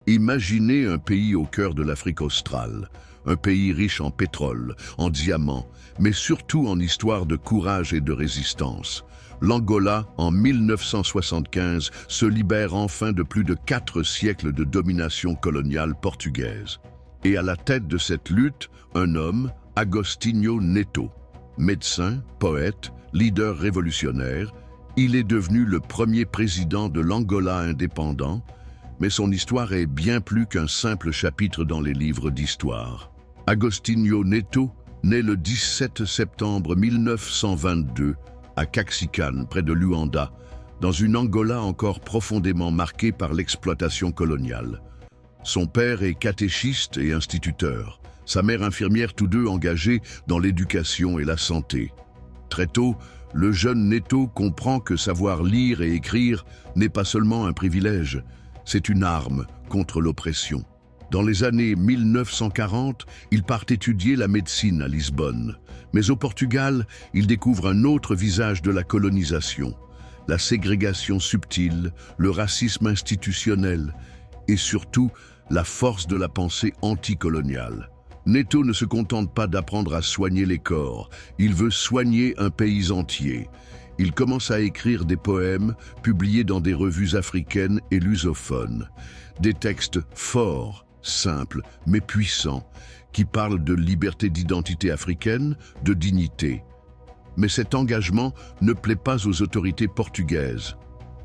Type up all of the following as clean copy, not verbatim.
Imaginez un pays au cœur de l'Afrique australe, un pays riche en pétrole, en diamants, mais surtout en histoire de courage et de résistance. L'Angola, en 1975, se libère enfin de plus de 4 siècles de domination coloniale portugaise. Et à la tête de cette lutte, un homme, Agostinho Neto. Médecin, poète, leader révolutionnaire, il est devenu le premier président de l'Angola indépendant, mais son histoire est bien plus qu'un simple chapitre dans les livres d'histoire. Agostinho Neto naît le 17 septembre 1922 à Caxican, près de Luanda, dans une Angola encore profondément marquée par l'exploitation coloniale. Son père est catéchiste et instituteur, sa mère infirmière, tous deux engagés dans l'éducation et la santé. Très tôt, le jeune Neto comprend que savoir lire et écrire n'est pas seulement un privilège, c'est une arme contre l'oppression. Dans les années 1940, il part étudier la médecine à Lisbonne. Mais au Portugal, il découvre un autre visage de la colonisation, la ségrégation subtile, le racisme institutionnel et surtout la force de la pensée anticoloniale. Neto ne se contente pas d'apprendre à soigner les corps, il veut soigner un pays entier. Il commence à écrire des poèmes publiés dans des revues africaines et lusophones. Des textes forts, simples, mais puissants, qui parlent de liberté d'identité africaine, de dignité. Mais cet engagement ne plaît pas aux autorités portugaises.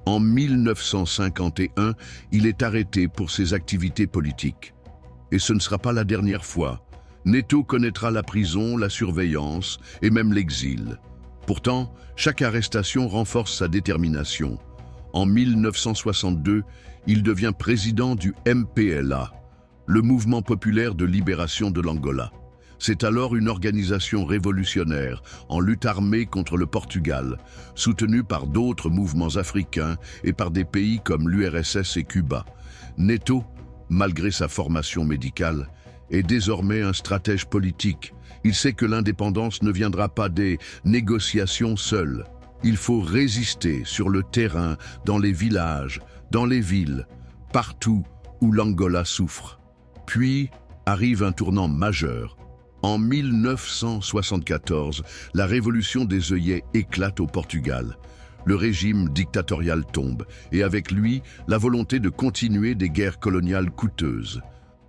En 1951, il est arrêté pour ses activités politiques. Et ce ne sera pas la dernière fois. Neto connaîtra la prison, la surveillance et même l'exil. Pourtant, chaque arrestation renforce sa détermination. En 1962, il devient président du MPLA, le Mouvement populaire de libération de l'Angola. C'est alors une organisation révolutionnaire en lutte armée contre le Portugal, soutenue par d'autres mouvements africains et par des pays comme l'URSS et Cuba. Neto, malgré sa formation médicale, est désormais un stratège politique. Il sait que l'indépendance ne viendra pas des négociations seules. Il faut résister sur le terrain, dans les villages, dans les villes, partout où l'Angola souffre. Puis arrive un tournant majeur. En 1974, la révolution des œillets éclate au Portugal. Le régime dictatorial tombe, et avec lui, la volonté de continuer des guerres coloniales coûteuses.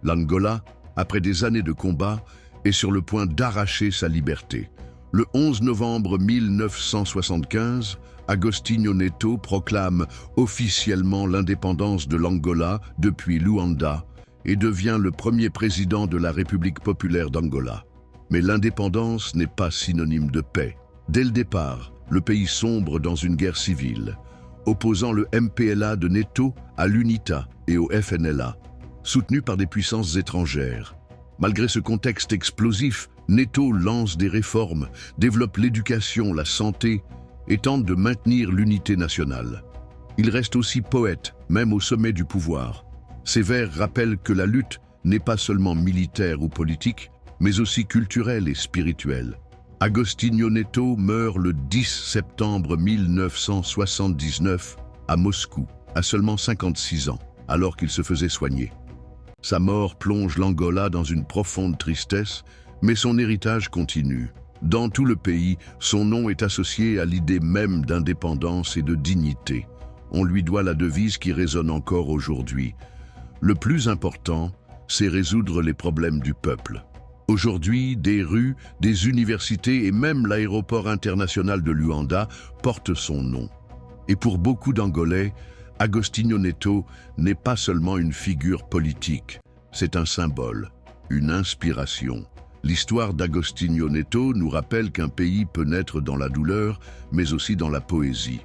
L'Angola, après des années de combat, est sur le point d'arracher sa liberté. Le 11 novembre 1975, Agostinho Neto proclame officiellement l'indépendance de l'Angola depuis Luanda et devient le premier président de la République populaire d'Angola. Mais l'indépendance n'est pas synonyme de paix. Dès le départ, le pays sombre dans une guerre civile, opposant le MPLA de Neto à l'UNITA et au FNLA, soutenu par des puissances étrangères. Malgré ce contexte explosif, Neto lance des réformes, développe l'éducation, la santé et tente de maintenir l'unité nationale. Il reste aussi poète, même au sommet du pouvoir. Ses vers rappellent que la lutte n'est pas seulement militaire ou politique, mais aussi culturelle et spirituelle. Agostinho Neto meurt le 10 septembre 1979 à Moscou, à seulement 56 ans, alors qu'il se faisait soigner. Sa mort plonge l'Angola dans une profonde tristesse, mais son héritage continue. Dans tout le pays, son nom est associé à l'idée même d'indépendance et de dignité. On lui doit la devise qui résonne encore aujourd'hui. Le plus important, c'est résoudre les problèmes du peuple. Aujourd'hui, des rues, des universités et même l'aéroport international de Luanda portent son nom. Et pour beaucoup d'Angolais, Agostinho Neto n'est pas seulement une figure politique, c'est un symbole, une inspiration. L'histoire d'Agostinho Neto nous rappelle qu'un pays peut naître dans la douleur, mais aussi dans la poésie.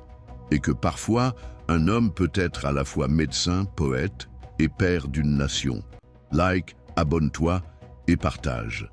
Et que parfois, un homme peut être à la fois médecin, poète et père d'une nation. Like, abonne-toi et partage.